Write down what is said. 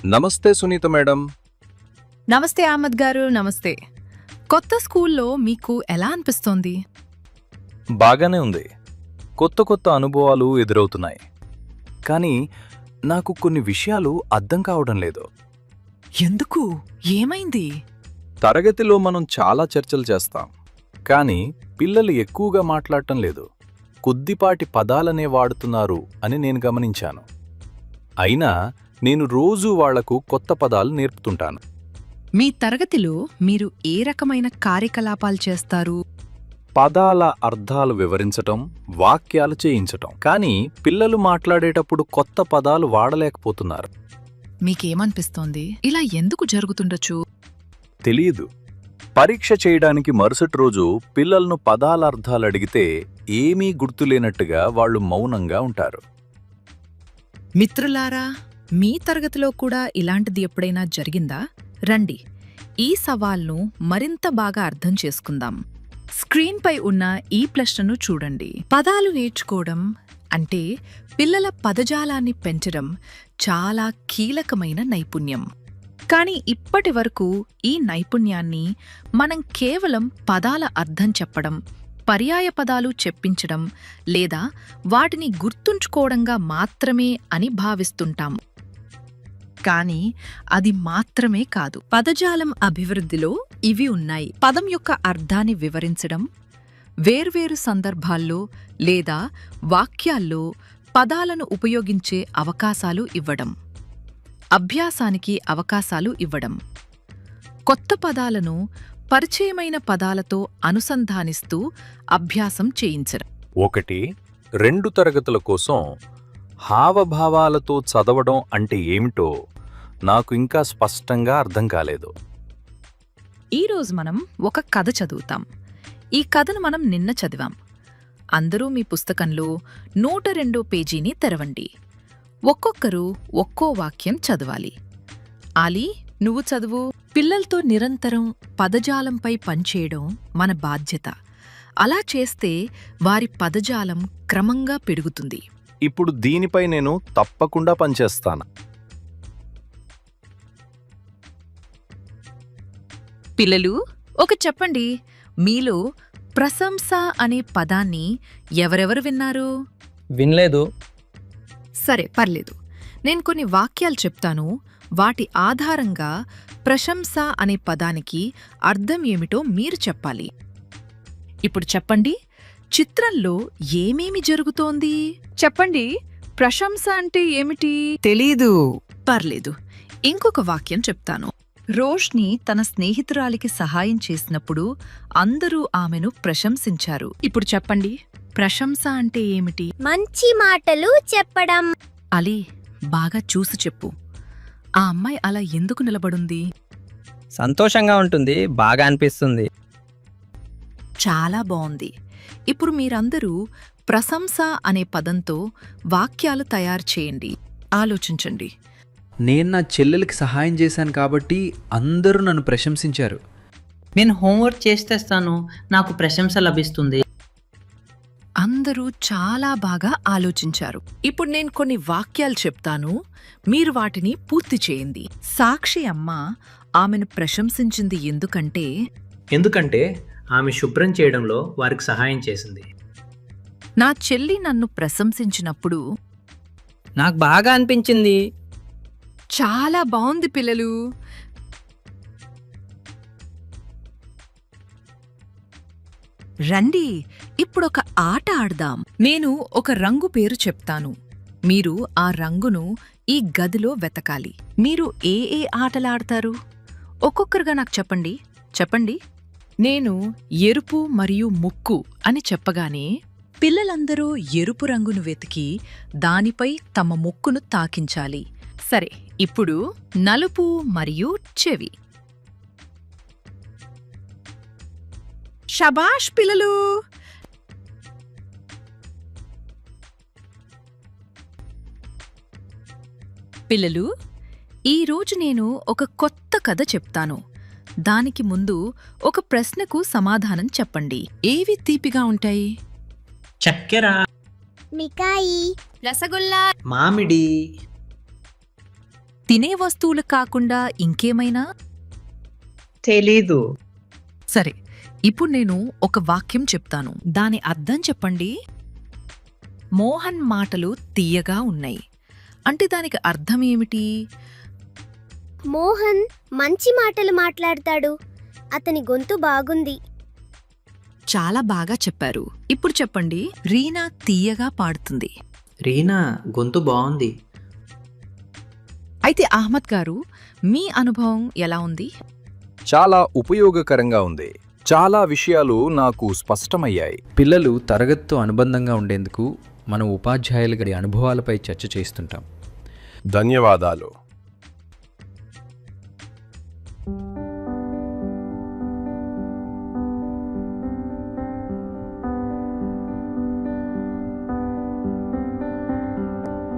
నమస్తే సునీత మేడం. నమస్తే అహ్మద్ గారు. నమస్తే. కొత్త స్కూల్లో మీకు ఎలా అనిపిస్తోంది? బాగానే ఉంది. కొత్త కొత్త అనుభవాలు ఎదురవుతున్నాయి. కానీ నాకు కొన్ని విషయాలు అర్థం కావడం లేదు. ఎందుకు? ఏమైంది? తరగతిలో మనం చాలా చర్చలు చేస్తాం, కానీ పిల్లలు ఎక్కువగా మాట్లాడటం లేదు. కొద్దిపాటి పదాలనే వాడుతున్నారు అని నేను గమనించాను. అయినా నేను రోజూ వాళ్లకు కొత్త పదాలు నేర్పుతుంటాను. మీ తరగతిలో మీరు ఏ రకమైన కార్యకలాపాలు చేస్తారు? పదాల అర్థాలు వివరించటం, వాక్యాలు చేయించటం. కానీ పిల్లలు మాట్లాడేటప్పుడు కొత్త పదాలు వాడలేకపోతున్నారు. మీకేమనిపిస్తోంది? ఇలా ఎందుకు జరుగుతుండొచ్చు? తెలియదు. పరీక్ష చేయడానికి మరుసటి రోజు పిల్లలను పదాల అర్థాలు అడిగితే ఏమీ గుర్తులేనట్టుగా వాళ్ళు మౌనంగా ఉంటారు. మిత్రులారా, మీ తరగతిలో కూడా ఇలాంటిది ఎప్పుడైనా జరిగిందా? రండి, ఈ సవాల్ను మరింత బాగా అర్థం చేసుకుందాం. స్క్రీన్పై ఉన్న ఈ ప్రశ్నను చూడండి. పదాలు నేర్చుకోవడం అంటే పిల్లల పదజాలాన్ని పెంచడం చాలా కీలకమైన నైపుణ్యం. కానీ ఇప్పటి వరకు ఈ నైపుణ్యాన్ని మనం కేవలం పదాల అర్థం చెప్పడం, పర్యాయ పదాలు చెప్పించడం లేదా వాటిని గుర్తుంచుకోవడంగా మాత్రమే అని భావిస్తుంటాం. కానీ అది మాత్రమే కాదు. పదజాలం అభివృద్ధిలో ఇవి ఉన్నాయి: పదం యొక్క అర్థాన్ని వివరించడం, వేర్వేరు సందర్భాల్లో లేదా వాక్యాల్లో పదాలను ఉపయోగించే అవకాశాలు ఇవ్వడం, అభ్యాసానికి అవకాశాలు ఇవ్వడం, కొత్త పదాలను పరిచయమైన పదాలతో అనుసంధానిస్తూ అభ్యాసం చేయించడం. 1-2 తరగతుల కోసం హావభావాలతో చదవడం అంటే ఏమిటో నాకు ఇంకా స్పష్టంగా అర్థం కాలేదు. ఈరోజు మనం ఒక కథ చదువుతాం. ఈ కథను మనం నిన్న చదివాం. అందరూ మీ పుస్తకంలో 102 పేజీని తెరవండి. ఒక్కొక్కరు ఒక్కో వాక్యం చదవాలి. ఆలీ, నువ్వు చదువు. పిల్లలతో నిరంతరం పదజాలంపై పనిచేయడం మన బాధ్యత. అలా చేస్తే వారి పదజాలం క్రమంగా పెరుగుతుంది. ఇప్పుడు దీనిపై నేను తప్పకుండా పనిచేస్తాను. పిల్లలు, ఒక చెప్పండి, మీలో ప్రశంస అనే పదాన్ని ఎవరెవరు విన్నారు? వినలేదు. సరే, పర్లేదు. నేను కొన్ని వాక్యాలు చెప్తాను. వాటి ఆధారంగా ప్రశంస అనే పదానికి అర్థం ఏమిటో మీరు చెప్పాలి. ఇప్పుడు చెప్పండి, చిత్రంలో ఏమేమి జరుగుతోంది? చెప్పండి, ప్రశంస అంటే ఏమిటి? తెలీదు. పర్లేదు, ఇంకొక వాక్యం చెప్తాను. రోష్ని తన స్నేహితురాలికి సహాయం చేసినప్పుడు అందరూ ఆమెను ప్రశంసించారు. ఇప్పుడు చెప్పండి, ప్రశంస అంటే ఏమిటి? మంచి మాటలు చెప్పడం. అలీ, బాగా చూసి చెప్పు. ఆ అమ్మాయి అలా ఎందుకు నిలబడుంది? సంతోషంగా ఉంటుంది, బాగా అనిపిస్తుంది. చాలా బావుంది. ఇప్పుడు మీరందరూ ప్రశంస అనే పదంతో వాక్యాలు తయారు చేయండి. ఆలోచించండి. నేను నా చెల్లెలకి సహాయం చేశాను కాబట్టి అందరూ నన్ను ప్రశంసించారు. నేను హోంవర్క్ చేస్తేస్తాను, నాకు ప్రశంస లభిస్తుంది. అందరూ చాలా బాగా ఆలోచించారు. ఇప్పుడు నేను కొన్ని వాక్యాలు చెప్తాను, మీరు వాటిని పూర్తి చేయండి. సాక్షి అమ్మ ఆమెను ప్రశంసించింది ఎందుకంటే ఆమె శుభ్రం చేయడంలో వారికి సహాయం చేసింది. నా చెల్లి నన్ను ప్రశంసించినప్పుడు నాకు బాగా అనిపించింది. చాలా బావుంది పిల్లలు. రండి, ఇప్పుడొక ఆట ఆడదాం. నేను ఒక రంగు పేరు చెప్తాను. మీరు ఆ రంగును ఈ గదిలో వెతకాలి. మీరు ఏ ఏ ఆటలాడతారు? ఒక్కొక్కరుగా నాకు చెప్పండి. చెప్పండి. నేను ఎరుపు మరియు ముక్కు అని చెప్పగానే పిల్లలందరూ ఎరుపు రంగును వెతికి దానిపై తమ ముక్కును తాకించాలి. సరే, ఇప్పుడు నలుపు మరియు చెవి. షబాష్ పిల్లలు! పిల్లలు, ఈరోజు నేను ఒక కొత్త కథ చెప్తాను. దానికి ముందు ఒక ప్రశ్నకు సమాధానం చెప్పండి. ఏవి తీపిగా ఉంటాయి? చక్కెర, మిఠాయి, రసగుల్లా. మామిడి, తినే వస్తువులు కాకుండా ఇంకేమైనా? తెలీదు. సరే, ఇప్పుడు నేను ఒక వాక్యం చెప్తాను, దాని అర్థం చెప్పండి. మోహన్ మాటలు తీయగా ఉన్నాయి అంటే దానికి అర్థం ఏమిటి? మోహన్ మంచి మాటలు మాట్లాడతాడు. అతని గొంతు బాగుంది. చాలా బాగా చెప్పారు. ఇప్పుడు చెప్పండి, రీనా తీయగా పాడుతుంది. రీనా గొంతు బాగుంది. అయితే అహ్మద్ గారు, మీ అనుభవం ఎలా ఉంది? చాలా ఉపయోగకరంగా ఉంది. చాలా విషయాలు నాకు స్పష్టమయ్యాయి. పిల్లలు తరగతితో అనుబంధంగా ఉండేందుకు మనం ఉపాధ్యాయుల గడి అనుభవాలపై చర్చ చేస్తుంటాం. ధన్యవాదాలు.